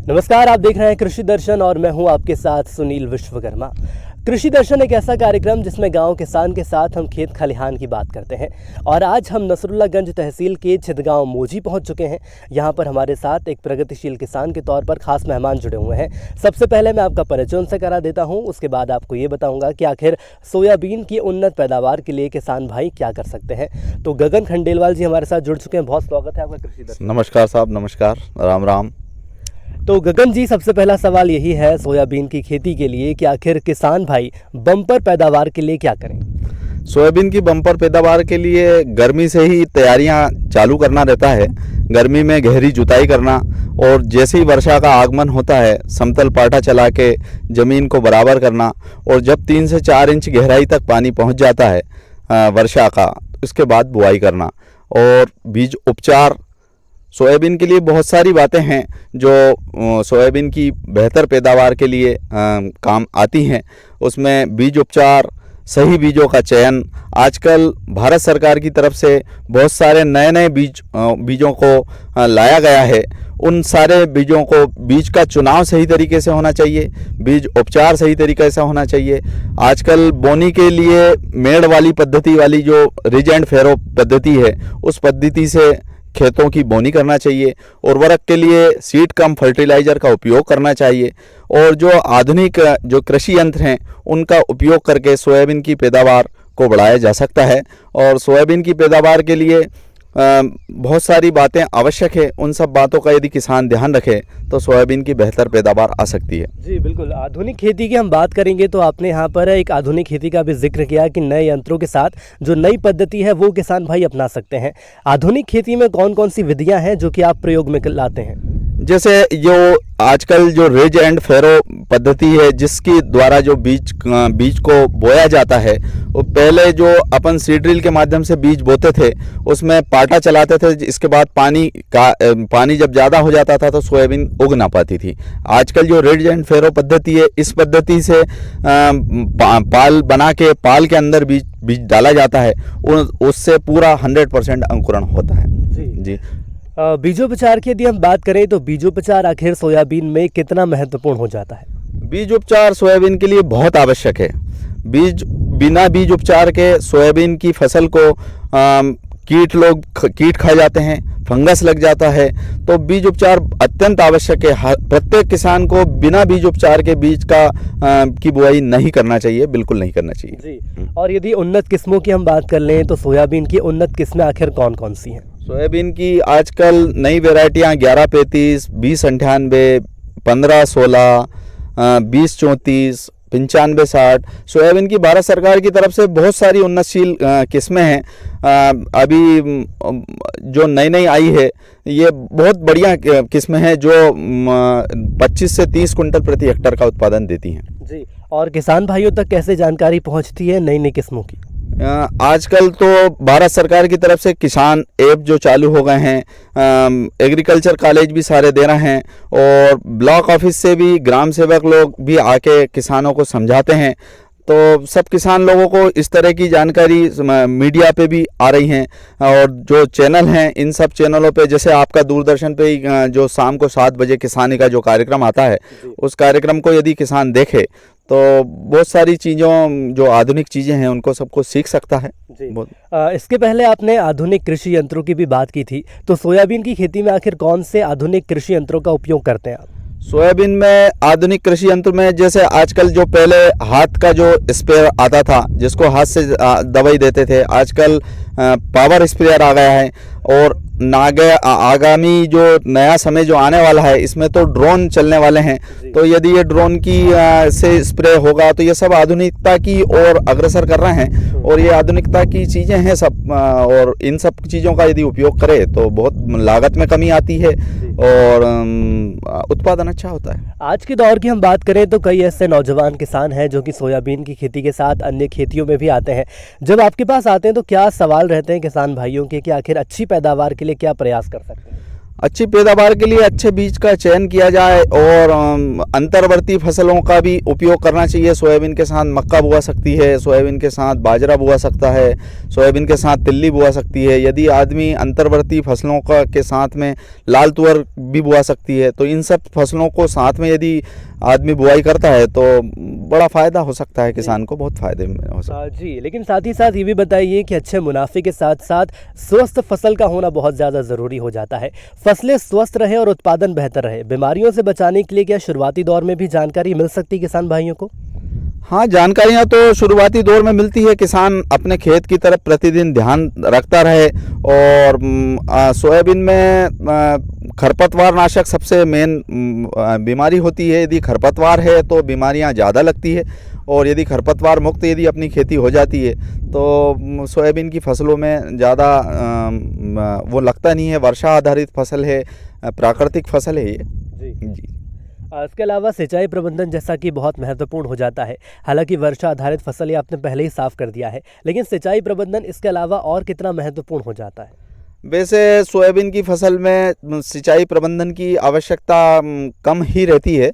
नमस्कार, आप देख रहे हैं कृषि दर्शन और मैं हूं आपके साथ सुनील विश्वकर्मा। कृषि दर्शन एक ऐसा कार्यक्रम जिसमें गांव किसान के साथ हम खेत खलिहान की बात करते हैं और आज हम नसरुल्लागंज तहसील के छिदगांव मोजी पहुंच चुके हैं। यहां पर हमारे साथ एक प्रगतिशील किसान के तौर पर खास मेहमान जुड़े हुए हैं। सबसे पहले मैं आपका परिचय उनसे करा देता हूं, उसके बाद आपको ये बताऊंगा कि आखिर सोयाबीन की उन्नत पैदावार के लिए किसान भाई क्या कर सकते हैं। तो गगन खंडेलवाल जी हमारे साथ जुड़ चुके हैं। बहुत स्वागत है आपका कृषि दर्शन। नमस्कार साहब, नमस्कार, राम राम। तो गगन जी, सबसे पहला सवाल यही है सोयाबीन की खेती के लिए कि आखिर किसान भाई बम्पर पैदावार के लिए क्या करें। सोयाबीन की बम्पर पैदावार के लिए गर्मी से ही तैयारियां चालू करना रहता है। गर्मी में गहरी जुताई करना और जैसे ही वर्षा का आगमन होता है समतल पाटा चला के ज़मीन को बराबर करना और जब 3 से 4 इंच गहराई तक पानी पहुंच जाता है वर्षा का, इसके बाद बुआई करना और बीज उपचार। सोयाबीन के लिए बहुत सारी बातें हैं जो सोयाबीन की बेहतर पैदावार के लिए काम आती हैं। उसमें बीज उपचार, सही बीजों का चयन। आजकल भारत सरकार की तरफ से बहुत सारे नए बीजों को लाया गया है। उन सारे बीजों को बीज का चुनाव सही तरीके से होना चाहिए, बीज उपचार सही तरीके से होना चाहिए। आजकल बोनी के लिए मेड़ वाली पद्धति वाली जो रिज एंड फैरो पद्धति है, उस पद्धति से खेतों की बोनी करना चाहिए। उर्वरक के लिए सीड कम फर्टिलाइज़र का उपयोग करना चाहिए और जो आधुनिक जो कृषि यंत्र हैं उनका उपयोग करके सोयाबीन की पैदावार को बढ़ाया जा सकता है। और सोयाबीन की पैदावार के लिए बहुत सारी बातें आवश्यक है। उन सब बातों का यदि किसान ध्यान रखे तो सोयाबीन की बेहतर पैदावार आ सकती है। जी बिल्कुल। आधुनिक खेती की हम बात करेंगे तो आपने यहाँ पर एक आधुनिक खेती का भी जिक्र किया कि नए यंत्रों के साथ जो नई पद्धति है वो किसान भाई अपना सकते हैं। आधुनिक खेती में कौन कौन सी विधियाँ हैं जो कि आप प्रयोग में लाते हैं? जैसे जो आजकल जो रिज एंड फैरो पद्धति है, जिसकी द्वारा जो बीज को बोया जाता है, वो पहले जो अपन सीड ड्रिल के माध्यम से बीज बोते थे उसमें पाटा चलाते थे। इसके बाद पानी जब ज़्यादा हो जाता था तो सोयाबीन उग ना पाती थी। आजकल जो रिज एंड फैरो पद्धति है, इस पद्धति से पाल बना के पाल के अंदर बीज डाला जाता है, उससे पूरा 100% अंकुरण होता है। जी। बीजोपचार की यदि हम बात करें तो बीजोपचार आखिर सोयाबीन में कितना महत्वपूर्ण हो जाता है? बीज उपचार सोयाबीन के लिए बहुत आवश्यक है। बिना बीज उपचार के सोयाबीन की फसल को कीट खा जाते हैं, फंगस लग जाता है, तो बीज उपचार अत्यंत आवश्यक है। प्रत्येक किसान को बिना बीज उपचार के बीज की बुआई नहीं करना चाहिए, बिल्कुल नहीं करना चाहिए। जी। और यदि उन्नत किस्मों की हम बात कर लें तो सोयाबीन की उन्नत किस्में आखिर कौन कौन सी हैं? सोयाबीन की आजकल नई वेराइटियाँ 1135, 2098, 1516, 2034, 9560। सोयाबीन की भारत सरकार की तरफ से बहुत सारी उन्नतशील किस्में हैं। अभी जो नई आई है ये बहुत बढ़िया किस्में हैं जो 25 से 30 कुंटल प्रति हेक्टेयर का उत्पादन देती हैं। जी। और किसान भाइयों तक कैसे जानकारी पहुंचती है नई किस्मों की? आजकल तो भारत सरकार की तरफ से किसान ऐप जो चालू हो गए हैं, एग्रीकल्चर कॉलेज भी सारे दे रहे हैं और ब्लॉक ऑफिस से भी ग्राम सेवक लोग भी आके किसानों को समझाते हैं। तो सब किसान लोगों को इस तरह की जानकारी मीडिया पे भी आ रही हैं और जो चैनल हैं, इन सब चैनलों पे, जैसे आपका दूरदर्शन पे ही जो शाम को 7 बजे किसानी का जो कार्यक्रम आता है, उस कार्यक्रम को यदि किसान देखे तो बहुत सारी चीज़ों जो आधुनिक चीज़ें हैं उनको सबको सीख सकता है। इसके पहले आपने आधुनिक कृषि यंत्रों की भी बात की थी, तो सोयाबीन की खेती में आखिर कौन से आधुनिक कृषि यंत्रों का उपयोग करते हैं आप? सोयाबीन में आधुनिक कृषि यंत्र में जैसे आजकल जो पहले हाथ का जो स्प्रेयर आता था जिसको हाथ से दवाई देते थे, आजकल पावर स्प्रेयर आ गया है और आगामी जो नया समय जो आने वाला है इसमें तो ड्रोन चलने वाले हैं। तो यदि ये ड्रोन की से स्प्रे होगा तो ये सब आधुनिकता की ओर अग्रसर कर रहे हैं और ये आधुनिकता की चीज़ें हैं सब। और इन सब चीज़ों का यदि उपयोग करें तो बहुत लागत में कमी आती है और उत्पादन अच्छा होता है। आज के दौर की हम बात करें तो कई ऐसे नौजवान किसान हैं जो कि सोयाबीन की खेती के साथ अन्य खेतियों में भी आते हैं। जब आपके पास आते हैं तो क्या सवाल रहते हैं किसान भाइयों के कि आखिर अच्छी पैदावार के लिए क्या प्रयास कर सकते हैं? अच्छी पैदावार के लिए अच्छे बीज का चयन किया जाए और अंतर्वर्ती फसलों का भी उपयोग करना चाहिए। सोयाबीन के साथ मक्का बोआ सकती है, सोयाबीन के साथ बाजरा बोआ सकता है, सोयाबीन के साथ तिल्ली बोआ सकती है। यदि आदमी अंतर्वर्ती फसलों का के साथ में लाल तुअर भी बोआ सकती है, तो इन सब फसलों को साथ में यदि आदमी बुआई करता है तो बड़ा फ़ायदा हो सकता है, किसान को बहुत फ़ायदे में हो सकता है। जी, लेकिन साथ ही साथ ये भी बताइए कि अच्छे मुनाफे के साथ साथ स्वस्थ फसल का होना बहुत ज़्यादा ज़रूरी हो जाता है। फसलें स्वस्थ रहे और उत्पादन बेहतर रहे, बीमारियों से बचाने के लिए क्या शुरुआती दौर में भी जानकारी मिल सकती है किसान भाइयों को? हाँ, जानकारियाँ तो शुरुआती दौर में मिलती है। किसान अपने खेत की तरफ प्रतिदिन ध्यान रखता रहे और सोयाबीन में खरपतवार नाशक सबसे मेन बीमारी होती है। यदि खरपतवार है तो बीमारियाँ ज़्यादा लगती है, और यदि खरपतवार मुक्त यदि अपनी खेती हो जाती है तो सोयाबीन की फसलों में ज़्यादा वो लगता नहीं है। वर्षा आधारित फसल है, प्राकृतिक फसल है ये। जी। इसके अलावा सिंचाई प्रबंधन जैसा कि बहुत महत्वपूर्ण हो जाता है। हालांकि वर्षा आधारित फसल ये आपने पहले ही साफ कर दिया है, लेकिन सिंचाई प्रबंधन इसके अलावा और कितना महत्वपूर्ण हो जाता है? वैसे सोयाबीन की फसल में सिंचाई प्रबंधन की आवश्यकता कम ही रहती है।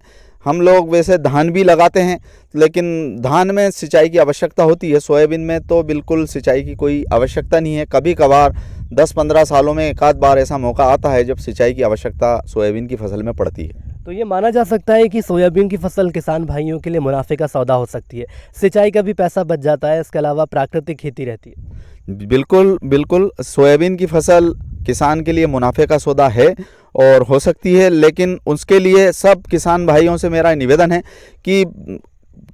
हम लोग वैसे धान भी लगाते हैं, लेकिन धान में सिंचाई की आवश्यकता होती है। सोयाबीन में तो बिल्कुल सिंचाई की कोई आवश्यकता नहीं है। कभी कभार 10-15 सालों में एक आध बार ऐसा मौका आता है जब सिंचाई की आवश्यकता सोयाबीन की फसल में पड़ती है। तो ये माना जा सकता है कि सोयाबीन की फसल किसान भाइयों के लिए मुनाफे का सौदा हो सकती है। सिंचाई का भी पैसा बच जाता है, इसके अलावा प्राकृतिक खेती रहती है। बिल्कुल बिल्कुल, सोयाबीन की फसल किसान के लिए मुनाफे का सौदा है और हो सकती है, लेकिन उसके लिए सब किसान भाइयों से मेरा निवेदन है कि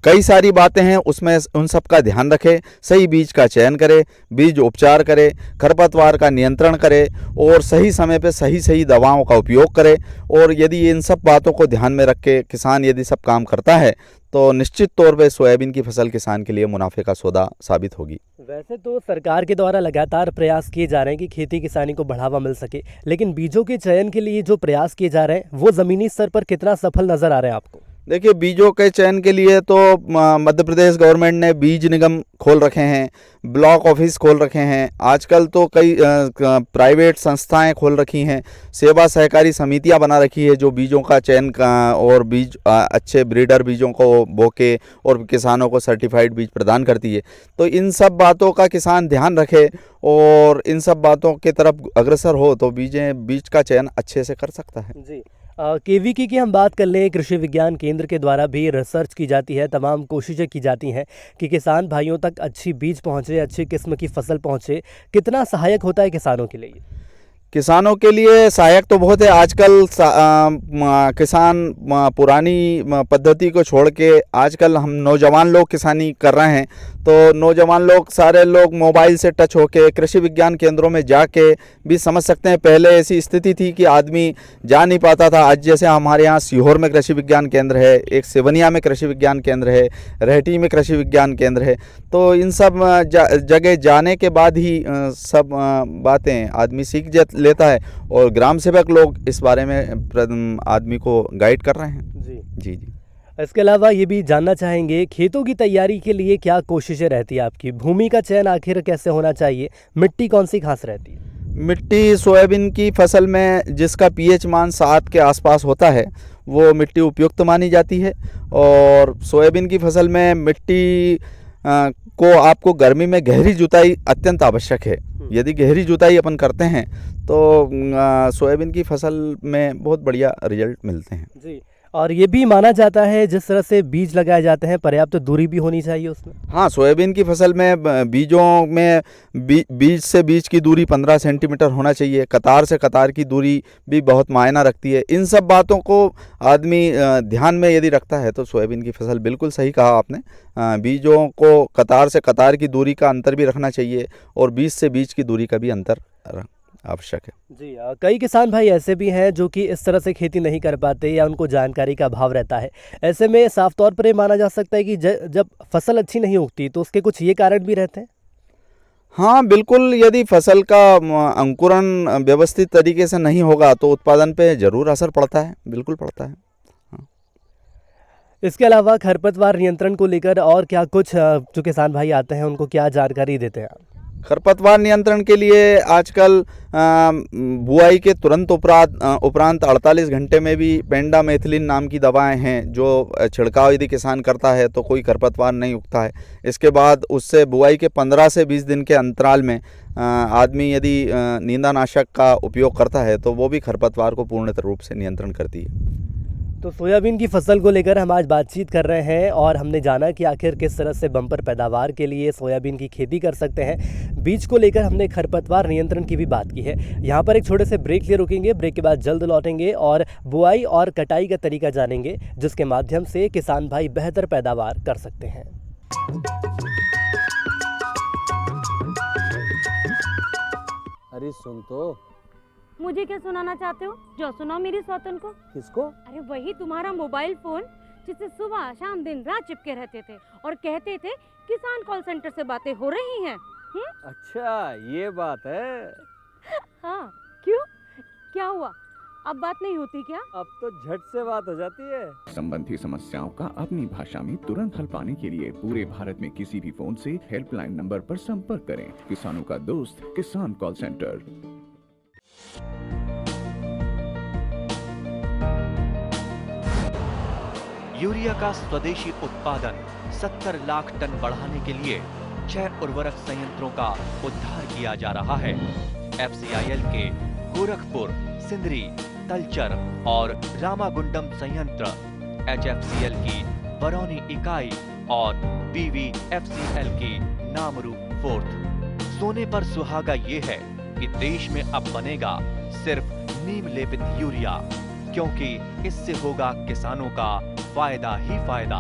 कई सारी बातें हैं, उसमें उन सब का ध्यान रखें। सही बीज का चयन करें, बीज उपचार करें, खरपतवार का नियंत्रण करें और सही समय पे सही दवाओं का उपयोग करें। और यदि इन सब बातों को ध्यान में रख के किसान यदि सब काम करता है तो निश्चित तौर पे सोयाबीन की फसल किसान के लिए मुनाफे का सौदा साबित होगी। वैसे तो सरकार के द्वारा लगातार प्रयास किए जा रहे हैं कि खेती किसानी को बढ़ावा मिल सके, लेकिन बीजों के चयन के लिए जो प्रयास किए जा रहे हैं वो ज़मीनी स्तर पर कितना सफल नज़र आ रहे हैं आपको? देखिए, बीजों के चयन के लिए तो मध्य प्रदेश गवर्नमेंट ने बीज निगम खोल रखे हैं, ब्लॉक ऑफिस खोल रखे हैं। आजकल तो कई प्राइवेट संस्थाएं खोल रखी हैं, सेवा सहकारी समितियां बना रखी है जो बीजों का चयन और बीज अच्छे ब्रीडर बीजों को बोके और किसानों को सर्टिफाइड बीज प्रदान करती है। तो इन सब बातों का किसान ध्यान रखे और इन सब बातों की तरफ अग्रसर हो तो बीज का चयन अच्छे से कर सकता है। जी, केवीके की हम बात कर लें, कृषि विज्ञान केंद्र के द्वारा भी रिसर्च की जाती है, तमाम कोशिशें की जाती हैं कि किसान भाइयों तक अच्छी बीज पहुंचे, अच्छी किस्म की फसल पहुंचे। कितना सहायक होता है किसानों के लिए? किसानों के लिए सहायक तो बहुत है। आजकल किसान पुरानी पद्धति को छोड़ के आजकल हम नौजवान लोग किसानी कर रहे हैं, तो नौजवान लोग सारे लोग मोबाइल से टच होके कृषि विज्ञान केंद्रों में जाके भी समझ सकते हैं। पहले ऐसी स्थिति थी कि आदमी जा नहीं पाता था। आज जैसे हमारे यहाँ सीहोर में कृषि विज्ञान केंद्र है, एक सेवनिया में कृषि विज्ञान केंद्र है, रहटी में कृषि विज्ञान केंद्र है, तो इन सब जगह जाने के बाद ही सब बातें आदमी सीख लेता है और ग्राम सेवक लोग इस बारे में आदमी को गाइड कर रहे हैं। जी जी जी। इसके अलावा ये भी जानना चाहेंगे, खेतों की तैयारी के लिए क्या कोशिशें रहती है आपकी? भूमि का चयन आखिर कैसे होना चाहिए? मिट्टी कौन सी खास रहती है? मिट्टी सोयाबीन की फसल में जिसका पीएच मान 7 के आसपास होता है वो मिट्टी उपयुक्त मानी जाती है। और सोयाबीन की फसल में मिट्टी को आपको गर्मी में गहरी जुताई अत्यंत आवश्यक है। यदि गहरी जुताई अपन करते हैं तो सोयाबीन की फसल में बहुत बढ़िया रिजल्ट मिलते हैं। जी, और ये भी माना जाता है जिस तरह से बीज लगाए जाते हैं पर्याप्त दूरी भी होनी चाहिए उसमें। हाँ, सोयाबीन की फसल में बीजों में बीज से बीज की दूरी 15 सेंटीमीटर होना चाहिए। कतार से कतार की दूरी भी बहुत मायना रखती है। इन सब बातों को आदमी ध्यान में यदि रखता है तो सोयाबीन की फसल, बिल्कुल सही कहा आपने, बीजों को कतार से कतार की दूरी का अंतर भी रखना चाहिए और बीज से बीज की दूरी का भी अंतर आवश्यक है। जी, कई किसान भाई ऐसे भी हैं जो कि इस तरह से खेती नहीं कर पाते या उनको जानकारी का अभाव रहता है। ऐसे में साफ तौर पर ये माना जा सकता है कि जब फसल अच्छी नहीं उगती तो उसके कुछ ये कारण भी रहते हैं। हाँ बिल्कुल, यदि फसल का अंकुरण व्यवस्थित तरीके से नहीं होगा तो उत्पादन पे जरूर असर पड़ता है, बिल्कुल पड़ता है। हाँ। इसके अलावा खरपतवार नियंत्रण को लेकर और क्या कुछ जो किसान भाई आते हैं उनको क्या जानकारी देते हैं आप? खरपतवार नियंत्रण के लिए आजकल बुआई के तुरंत उपरांत 48 घंटे में भी पेंडामेथिलिन नाम की दवाएं हैं जो छिड़काव यदि किसान करता है तो कोई खरपतवार नहीं उगता है। इसके बाद उससे बुआई के 15 से 20 दिन के अंतराल में आदमी यदि नींदानाशक का उपयोग करता है तो वो भी खरपतवार को पूर्ण रूप से नियंत्रण करती है। तो सोयाबीन की फसल को लेकर हम आज बातचीत कर रहे हैं और हमने जाना कि आखिर किस तरह से बम्पर पैदावार के लिए सोयाबीन की खेती कर सकते हैं। बीज को लेकर हमने खरपतवार नियंत्रण की भी बात की है। यहाँ पर एक छोटे से ब्रेक लिए रुकेंगे, ब्रेक के बाद जल्द लौटेंगे और बुआई और कटाई का तरीका जानेंगे जिसके माध्यम से किसान भाई बेहतर पैदावार कर सकते हैं। अरे सुन तो। मुझे क्या सुनाना चाहते हो? जो सुनाओ मेरी सौतन को। किसको? अरे वही तुम्हारा मोबाइल फोन जिससे सुबह शाम दिन रात चिपके रहते थे और कहते थे किसान कॉल सेंटर से बातें हो रही हैं। अच्छा ये बात है। हाँ क्यों, क्या हुआ? अब बात नहीं होती क्या? अब तो झट से बात हो जाती है। संबंधी समस्याओं का अपनी भाषा में तुरंत हल पाने के लिए पूरे भारत में किसी भी फोन से हेल्पलाइन नंबर पर संपर्क करें। किसानों का दोस्त किसान कॉल सेंटर। यूरिया का स्वदेशी उत्पादन 70 लाख टन बढ़ाने के लिए 6 उर्वरक संयंत्रों का उद्धार किया जा रहा है। FCIL के गोरखपुर, सिंदरी, तलचर और रामागुंडम संयंत्र, HFCL की बरौनी इकाई और BVFCL की नामरू फोर्थ। सोने पर सुहागा ये है कि देश में अब बनेगा सिर्फ नीम लेपित यूरिया, क्योंकि इससे होगा किसानों का फायदा ही फायदा।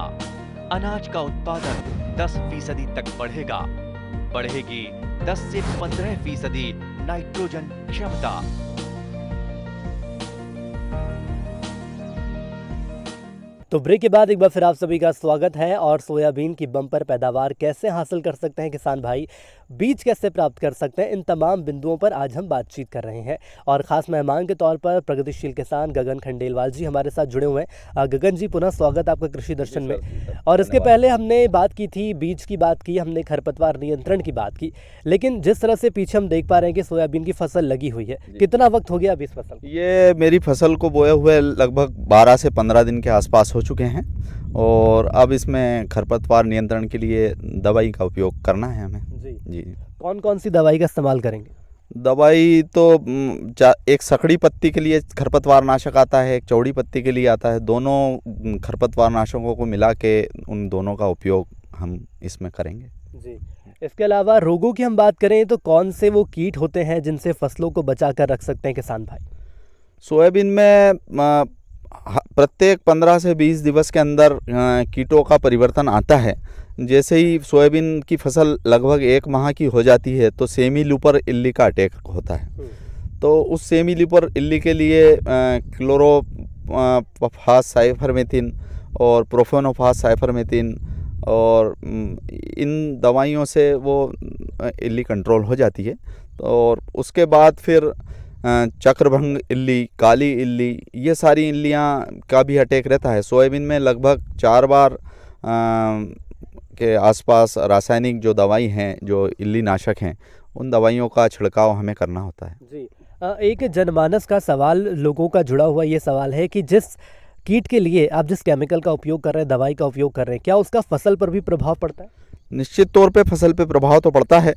अनाज का उत्पादन 10% तक बढ़ेगा। बढ़ेगी 10 से 15% नाइट्रोजन क्षमता। तो ब्रेक के बाद एक बार फिर आप सभी का स्वागत है। और सोयाबीन की बम्पर पैदावार कैसे हासिल कर सकते हैं किसान भाई, बीज कैसे प्राप्त कर सकते हैं, इन तमाम बिंदुओं पर आज हम बातचीत कर रहे हैं। और ख़ास मेहमान के तौर पर प्रगतिशील किसान गगन खंडेलवाल जी हमारे साथ जुड़े हुए हैं। गगन जी, पुनः स्वागत आपका कृषि दर्शन में। और इसके पहले हमने बात की थी, बीज की बात की, हमने खरपतवार नियंत्रण की बात की, लेकिन जिस तरह से पीछे हम देख पा रहे हैं कि सोयाबीन की फसल लगी हुई है, कितना वक्त हो गया अब इस फसल? ये मेरी फसल को बोए हुए लगभग 12 से 15 दिन के आसपास हो चुके हैं और अब इसमें खरपतवार नियंत्रण के लिए दवाई का उपयोग करना है हमें। जी। कौन कौन सी दवाई का इस्तेमाल करेंगे? दवाई तो एक सकड़ी पत्ती के लिए खरपतवार नाशक आता है, एक चौड़ी पत्ती के लिए आता है। दोनों खरपतवार नाशकों को मिला के उन दोनों का उपयोग हम इसमें करेंगे। जी। इसके अलावा रोगों की हम बात करें तो कौन से वो कीट होते हैं जिनसे फसलों को बचा कर रख सकते हैं किसान भाई? सोयाबीन में प्रत्येक 15 से 20 दिवस के अंदर कीटों का परिवर्तन आता है। जैसे ही सोयाबीन की फसल लगभग 1 माह की हो जाती है तो सेमी लूपर इल्ली का अटैक होता है। तो उस सेमी लूपर इल्ली के लिए क्लोरोफास साइफरमेथिन और प्रोफेनोफास साइफरमेथिन और इन दवाइयों से वो इल्ली कंट्रोल हो जाती है। और उसके बाद फिर चक्रभंग इल्ली, काली इल्ली, ये सारी इल्लियाँ का भी अटैक रहता है। सोयाबीन में लगभग 4 बार के आसपास रासायनिक जो दवाई हैं, जो इल्ली नाशक हैं, उन दवाइयों का छिड़काव हमें करना होता है। जी। एक जनमानस का सवाल, लोगों का जुड़ा हुआ ये सवाल है कि जिस कीट के लिए आप जिस केमिकल का उपयोग कर रहे हैं, दवाई का उपयोग कर रहे हैं, क्या उसका फसल पर भी प्रभाव पड़ता है? निश्चित तौर पे फसल पे प्रभाव तो पड़ता है।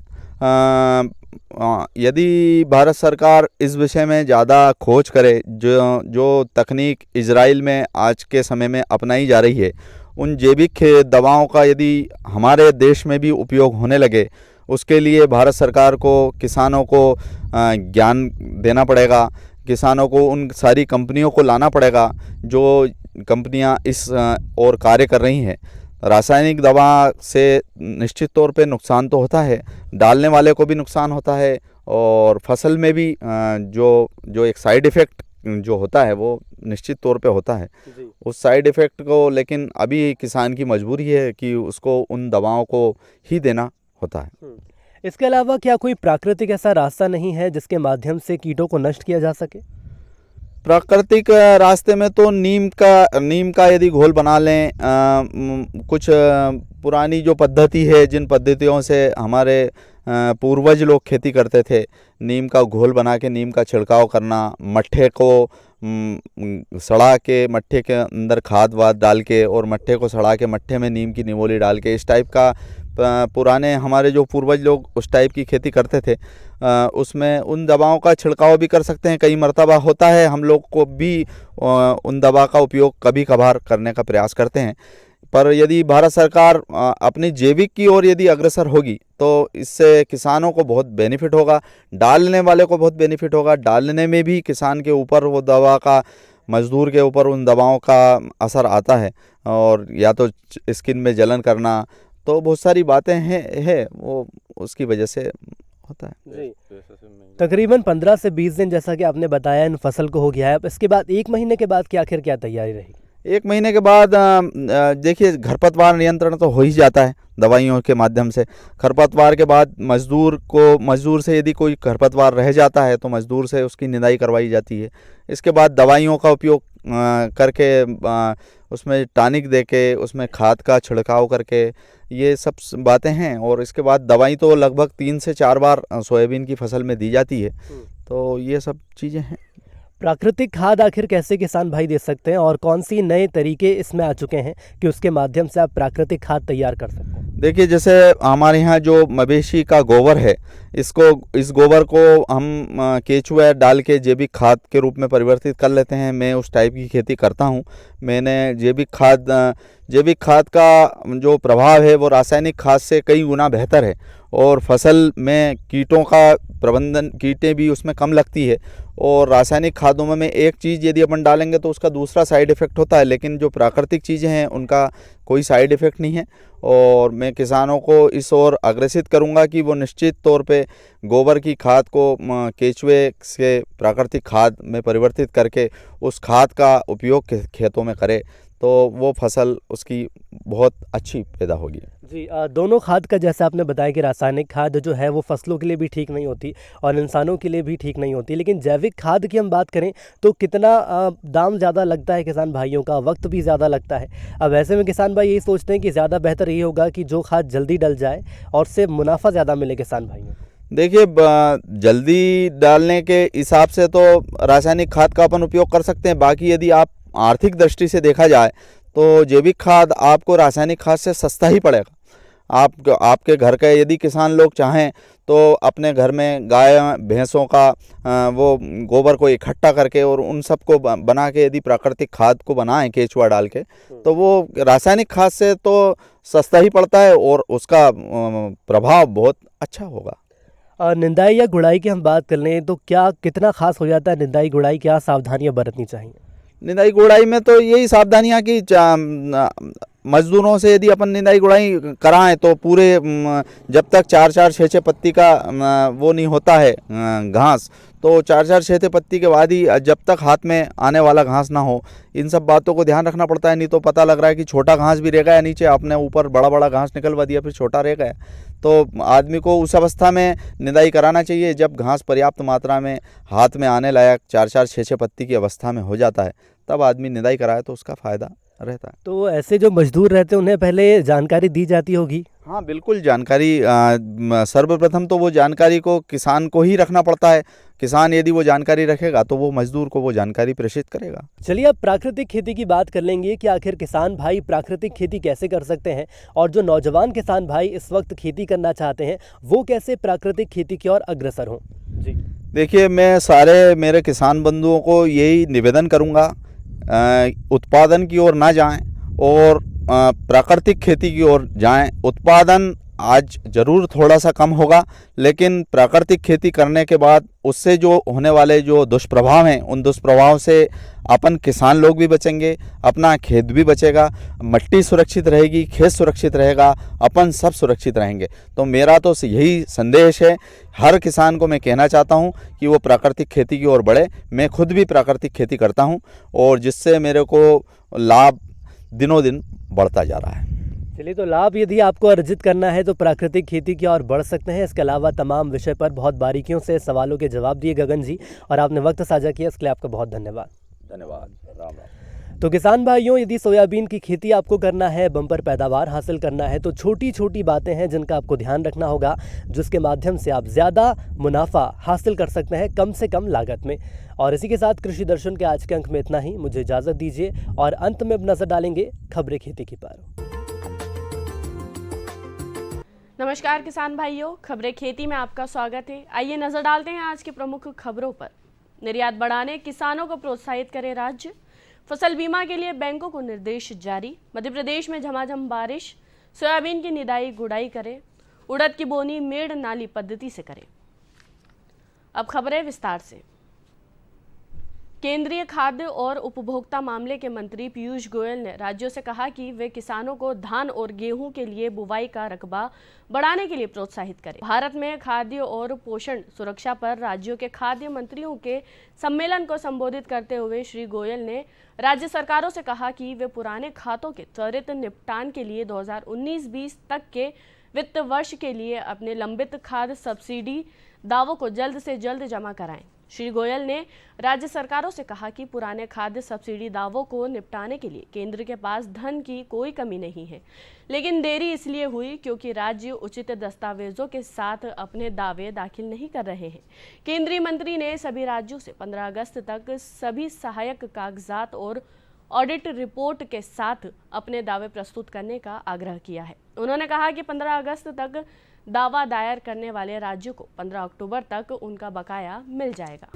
यदि भारत सरकार इस विषय में ज़्यादा खोज करे, जो तकनीक इजराइल में आज के समय में अपनाई जा रही है, उन जैविक दवाओं का यदि हमारे देश में भी उपयोग होने लगे, उसके लिए भारत सरकार को, किसानों को ज्ञान देना पड़ेगा। किसानों को उन सारी कंपनियों को लाना पड़ेगा जो कंपनियां इस और कार्य कर रही हैं। रासायनिक दवा से निश्चित तौर पे नुकसान तो होता है, डालने वाले को भी नुकसान होता है और फसल में भी जो एक साइड इफ़ेक्ट जो होता है वो निश्चित तौर पे होता है। उस साइड इफ़ेक्ट को लेकिन अभी किसान की मजबूरी है कि उसको उन दवाओं को ही देना होता है। इसके अलावा क्या कोई प्राकृतिक ऐसा रास्ता नहीं है जिसके माध्यम से कीटों को नष्ट किया जा सके? प्राकृतिक रास्ते में तो नीम का यदि घोल बना लें, कुछ पुरानी जो पद्धति है, जिन पद्धतियों से हमारे पूर्वज लोग खेती करते थे। नीम का घोल बना के नीम का छिड़काव करना, मट्ठे को सड़ा के मट्ठे के अंदर खाद वाद डाल के और मट्ठे को सड़ा के मट्ठे में नीम की निमोली डाल के, इस टाइप का पुराने हमारे जो पूर्वज लोग उस टाइप की खेती करते थे। उसमें उन दवाओं का छिड़काव भी कर सकते हैं, कई मर्तबा होता है, हम लोग को भी उन दवा का उपयोग कभी कभार करने का प्रयास करते हैं। पर यदि भारत सरकार अपनी जैविक की ओर यदि अग्रसर होगी तो इससे किसानों को बहुत बेनिफिट होगा, डालने वाले को बहुत बेनिफिट होगा। डालने में भी किसान के ऊपर वो दवा का, मजदूर के ऊपर उन दवाओं का असर आता है, और या तो स्किन में जलन करना, तो बहुत सारी बातें हैं वो उसकी वजह से होता है। तकरीबन 15 से 20 दिन जैसा कि आपने बताया इन फसल को हो गया है। अब इसके बाद 1 महीने के बाद की आखिर क्या तैयारी रहेगी? 1 महीने के बाद देखिए, खरपतवार नियंत्रण तो हो ही जाता है दवाइयों के माध्यम से। खरपतवार के बाद मजदूर से यदि कोई खरपतवार रह जाता है तो मजदूर से उसकी निदाई करवाई जाती है। इसके बाद दवाइयों का उपयोग करके, उसमें टॉनिक देके, उसमें खाद का छिड़काव करके, ये सब बातें हैं। और इसके बाद दवाई तो लगभग 3 से 4 बार सोयाबीन की फसल में दी जाती है। तो ये सब चीज़ें हैं। प्राकृतिक खाद आखिर कैसे किसान भाई दे सकते हैं, और कौन सी नए तरीके इसमें आ चुके हैं कि उसके माध्यम से आप प्राकृतिक खाद तैयार कर सकते हैं? देखिए, जैसे हमारे यहाँ जो मवेशी का गोबर है, इस गोबर को हम केचुआ डाल के जैविक खाद के रूप में परिवर्तित कर लेते हैं। मैं उस टाइप की खेती करता हूँ। मैंने जैविक खाद का जो प्रभाव है वो रासायनिक खाद से कई गुना बेहतर है, और फसल में कीटों का प्रबंधन, कीटें भी उसमें कम लगती है। और रासायनिक खादों में एक चीज़ यदि अपन डालेंगे तो उसका दूसरा साइड इफ़ेक्ट होता है, लेकिन जो प्राकृतिक चीज़ें हैं उनका कोई साइड इफ़ेक्ट नहीं है। और मैं किसानों को इस ओर अग्रसित करूंगा कि वो निश्चित तौर पे गोबर की खाद को केचुए से प्राकृतिक खाद में परिवर्तित करके उस खाद का उपयोग खेतों में करे, तो वो फसल उसकी बहुत अच्छी पैदा होगी। जी, दोनों खाद का जैसे आपने बताया कि रासायनिक खाद जो है वो फसलों के लिए भी ठीक नहीं होती और इंसानों के लिए भी ठीक नहीं होती, लेकिन जैविक खाद की हम बात करें तो कितना दाम ज़्यादा लगता है किसान भाइयों का, वक्त भी ज़्यादा लगता है। अब ऐसे में किसान भाई यही सोचते हैं कि ज़्यादा बेहतर ये होगा कि जो खाद जल्दी डल जाए और उससे मुनाफा ज़्यादा मिले किसान भाइयों। देखिए, जल्दी डालने के हिसाब से तो रासायनिक खाद का अपन उपयोग कर सकते हैं। बाकी यदि आप आर्थिक दृष्टि से देखा जाए तो जैविक खाद आपको रासायनिक खाद से सस्ता ही पड़ेगा। आपके घर के यदि किसान लोग चाहें तो अपने घर में गाय भैंसों का वो गोबर को इकट्ठा करके और उन सब को बना के यदि प्राकृतिक खाद को बनाएं केचुआ डाल के, तो वो रासायनिक खाद से तो सस्ता ही पड़ता है और उसका प्रभाव बहुत अच्छा होगा। निंदाई या गुड़ाई की हम बात कर लें तो क्या कितना खास हो जाता है निंदाई गुड़ाई, क्या सावधानियाँ बरतनी चाहिए? निंदाई गुड़ाई में तो यही सावधानियाँ कि मजदूरों से यदि अपन निंदाई गुड़ाई कराएं तो पूरे जब तक 4-4 6-6 पत्ती का वो नहीं होता है घास, तो 4-4 6 पत्ती के बाद ही, जब तक हाथ में आने वाला घास ना हो, इन सब बातों को ध्यान रखना पड़ता है। नहीं तो पता लग रहा है कि छोटा घास भी रह गया नीचे, आपने ऊपर बड़ा बड़ा घास निकलवा दिया फिर छोटा रह गया। तो आदमी को उस अवस्था में निंदाई कराना चाहिए जब घास पर्याप्त मात्रा में हाथ में आने लायक 4-4 6-6 पत्ती की अवस्था में हो जाता है, तब आदमी निंदाई कराए तो उसका फ़ायदा रहता है। तो ऐसे जो मजदूर रहते हैं उन्हें पहले जानकारी दी जाती होगी? हाँ बिल्कुल, जानकारी सर्वप्रथम तो वो जानकारी को किसान को ही रखना पड़ता है। किसान यदि वो जानकारी रखेगा तो वो मजदूर को वो जानकारी प्रेषित करेगा। चलिए अब प्राकृतिक खेती की बात कर लेंगे कि आखिर किसान भाई प्राकृतिक खेती कैसे कर सकते हैं, और जो नौजवान किसान भाई इस वक्त खेती करना चाहते हैं वो कैसे प्राकृतिक खेती की ओर अग्रसर हों। जी देखिए, मैं सारे मेरे किसान बंधुओं को यही निवेदन करूँगा, उत्पादन की ओर ना जाएं और प्राकृतिक खेती की ओर जाएं। उत्पादन आज ज़रूर थोड़ा सा कम होगा, लेकिन प्राकृतिक खेती करने के बाद उससे जो होने वाले जो दुष्प्रभाव हैं, उन दुष्प्रभाव से अपन किसान लोग भी बचेंगे, अपना खेत भी बचेगा, मिट्टी सुरक्षित रहेगी, खेत सुरक्षित रहेगा, अपन सब सुरक्षित रहेंगे। तो मेरा तो यही संदेश है, हर किसान को मैं कहना चाहता हूं कि वो प्राकृतिक खेती की ओर बढ़े। मैं खुद भी प्राकृतिक खेती करता हूं और जिससे मेरे को लाभ दिनों दिन बढ़ता जा रहा है। चलिए, तो लाभ यदि आपको अर्जित करना है तो प्राकृतिक खेती की ओर बढ़ सकते हैं। इसके अलावा तमाम विषय पर बहुत बारीकियों से सवालों के जवाब दिए गगन जी, और आपने वक्त साझा किया, इसके लिए आपका बहुत धन्यवाद। धन्यवाद। राम राम। तो किसान भाइयों, यदि सोयाबीन की खेती आपको करना है, बम्पर पैदावार हासिल करना है, तो छोटी छोटी बातें हैं जिनका आपको ध्यान रखना होगा, जिसके माध्यम से आप ज़्यादा मुनाफा हासिल कर सकते हैं कम से कम लागत में। और इसी के साथ कृषि दर्शन के आज के अंक में इतना ही। मुझे इजाज़त दीजिए और अंत में अब नज़र डालेंगे खबरें खेती की पर। नमस्कार किसान भाइयों, खबरें खेती में आपका स्वागत है। आइए नजर डालते हैं आज की प्रमुख खबरों पर। निर्यात बढ़ाने, किसानों को प्रोत्साहित करे राज्य। फसल बीमा के लिए बैंकों को निर्देश जारी। मध्य प्रदेश में झमाझम बारिश, सोयाबीन की निदाई गुड़ाई करे। उड़द की बोनी मेड़ नाली पद्धति से करे। अब खबरें विस्तार से। केंद्रीय खाद्य और उपभोक्ता मामले के मंत्री पीयूष गोयल ने राज्यों से कहा कि वे किसानों को धान और गेहूं के लिए बुवाई का रकबा बढ़ाने के लिए प्रोत्साहित करें। भारत में खाद्य और पोषण सुरक्षा पर राज्यों के खाद्य मंत्रियों के सम्मेलन को संबोधित करते हुए श्री गोयल ने राज्य सरकारों से कहा कि वे पुराने खातों के त्वरित निपटान के लिए 2019-20 तक के वित्त वर्ष के लिए अपने लंबित खाद्य सब्सिडी दावों को जल्द से जल्द जमा कराएं। श्री गोयल ने राज्य सरकारों से कहा कि पुराने खाद्य सब्सिडी दावों को निपटाने के लिए केंद्र के पास धन की कोई कमी नहीं है, लेकिन देरी इसलिए हुई क्योंकि राज्य उचित दस्तावेजों के साथ अपने दावे दाखिल नहीं कर रहे हैं। केंद्रीय मंत्री ने सभी राज्यों से 15 अगस्त तक सभी सहायक कागजात और ऑडिट रिपोर्ट के साथ अपने दावे प्रस्तुत करने का आग्रह किया है। उन्होंने कहा कि 15 अगस्त तक दावा दायर करने वाले राज्यों को 15 अक्टूबर तक उनका बकाया मिल जाएगा।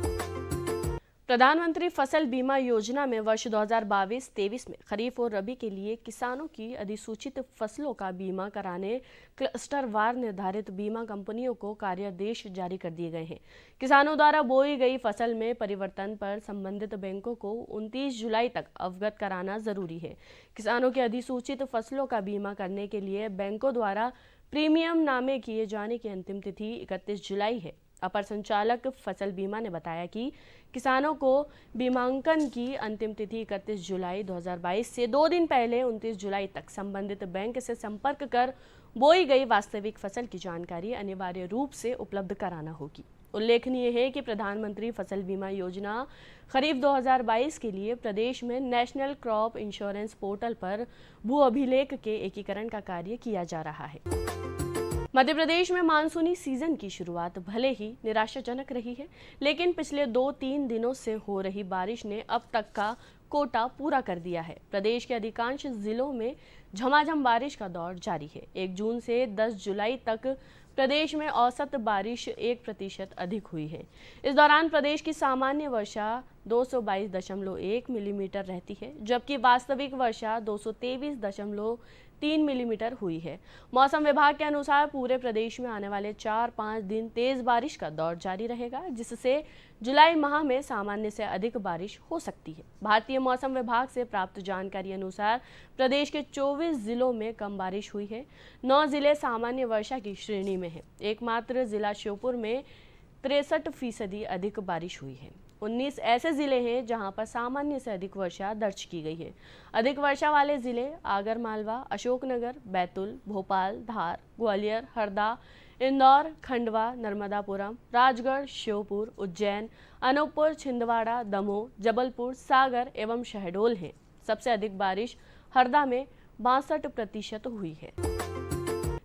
प्रधानमंत्री फसल बीमा योजना में वर्ष 2022-23 में खरीफ और रबी के लिए किसानों की अधिसूचित फसलों का बीमा कराने क्लस्टरवार निर्धारित बीमा कंपनियों को कार्यादेश जारी कर दिए गए हैं। किसानों द्वारा बोई गई फसल में परिवर्तन पर संबंधित बैंकों को 29 जुलाई तक अवगत कराना जरूरी है। किसानों की अधिसूचित फसलों का बीमा करने के लिए बैंकों द्वारा प्रीमियम नामे किए जाने की अंतिम तिथि 31 जुलाई है। अपर संचालक फसल बीमा ने बताया कि किसानों को बीमांकन की अंतिम तिथि 31 जुलाई 2022 से 2 दिन पहले 29 जुलाई तक संबंधित बैंक से संपर्क कर बोई गई वास्तविक फसल की जानकारी अनिवार्य रूप से उपलब्ध कराना होगी। उल्लेखनीय है कि प्रधानमंत्री फसल बीमा योजना खरीफ 2022 के लिए प्रदेश में नेशनल क्रॉप इंश्योरेंस पोर्टल पर भू अभिलेख के एकीकरण का कार्य किया जा रहा है। मध्य प्रदेश में मानसूनी सीजन की शुरुआत भले ही निराशाजनक रही है, लेकिन पिछले 2-3 दिनों से हो रही बारिश ने अब तक का कोटा पूरा कर दिया है। प्रदेश के अधिकांश जिलों में झमाझम बारिश का दौर जारी है। 1 जून से 10 जुलाई तक प्रदेश में औसत बारिश 1% अधिक हुई है। इस दौरान प्रदेश की सामान्य वर्षा 222.1 मिलीमीटर रहती है, जबकि वास्तविक वर्षा 223.3 मिलीमीटर हुई है। मौसम विभाग के अनुसार पूरे प्रदेश में आने वाले 4-5 दिन तेज बारिश का दौर जारी रहेगा, जिससे जुलाई माह में सामान्य से अधिक बारिश हो सकती है। भारतीय मौसम विभाग से प्राप्त जानकारी अनुसार प्रदेश के 24 जिलों में कम बारिश हुई है। 9 जिले सामान्य वर्षा की श्रेणी में हैं। एकमात्र जिला श्योपुर में 63% अधिक बारिश हुई है। 19 ऐसे जिले हैं जहां पर सामान्य से अधिक वर्षा दर्ज की गई है। अधिक वर्षा वाले जिले आगरमालवा, अशोकनगर, बैतूल, भोपाल, धार, ग्वालियर, हरदा, इंदौर, खंडवा, नर्मदापुरम, राजगढ़, श्योपुर, उज्जैन, अनूपपुर, छिंदवाड़ा, दमोह, जबलपुर, सागर एवं शहडोल हैं। सबसे अधिक बारिश हरदा में 62% हुई है।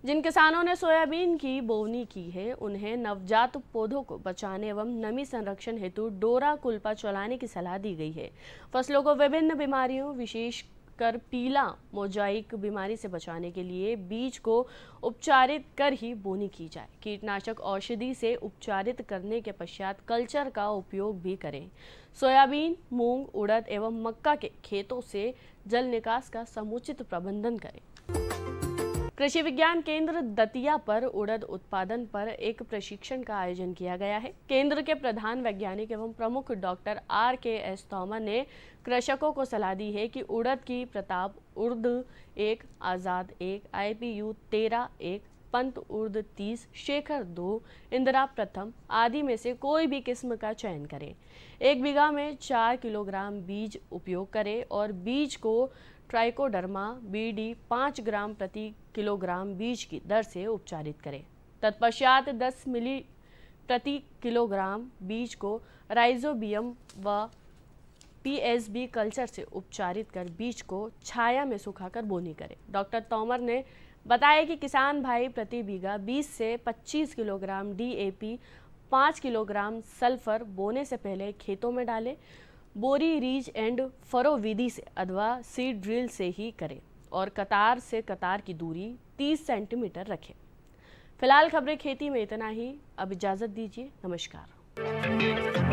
जिन किसानों ने सोयाबीन की बोवनी की है, उन्हें नवजात पौधों को बचाने एवं नमी संरक्षण हेतु डोरा कुल्पा चलाने की सलाह दी गई है। फसलों को विभिन्न बीमारियों, विशेषकर पीला मोजाइक बीमारी से बचाने के लिए बीज को उपचारित कर ही बोनी की जाए। कीटनाशक औषधि से उपचारित करने के पश्चात कल्चर का उपयोग भी करें। सोयाबीन, मूंग, उड़द एवं मक्का के खेतों से जल निकास का समुचित प्रबंधन करें। कृषि विज्ञान केंद्र दतिया पर उड़द उत्पादन पर एक प्रशिक्षण का आयोजन किया गया है। केंद्र के प्रधान वैज्ञानिक एवं प्रमुख डॉक्टर RKS तोमर ने कृषकों को सलाह दी है कि उड़द की प्रताप उर्द 1, आज़ाद 1, IPU 13, 1, पंत उर्द 30, शेखर 2, इंदिरा प्रथम आदि में से कोई भी किस्म का चयन करें। 1 बीघा में 4 किलोग्राम बीज उपयोग करें और बीज को ट्राइकोडर्मा BD 5 ग्राम प्रति किलोग्राम बीज की दर से उपचारित करें। तत्पश्चात 10 मिली प्रति किलोग्राम बीज को राइजोबियम व पीएसबी कल्चर से उपचारित कर बीज को छाया में सुखाकर बोनी करें। डॉक्टर तोमर ने बताया कि किसान भाई प्रति बीघा 20 से 25 किलोग्राम डीएपी, 5 किलोग्राम सल्फर बोने से पहले खेतों में डालें। बोरी रीज एंड फरो विधि से अथवा सीड ड्रिल से ही करें और कतार से कतार की दूरी 30 सेंटीमीटर रखें। फिलहाल खबरें खेती में इतना ही। अब इजाज़त दीजिए। नमस्कार।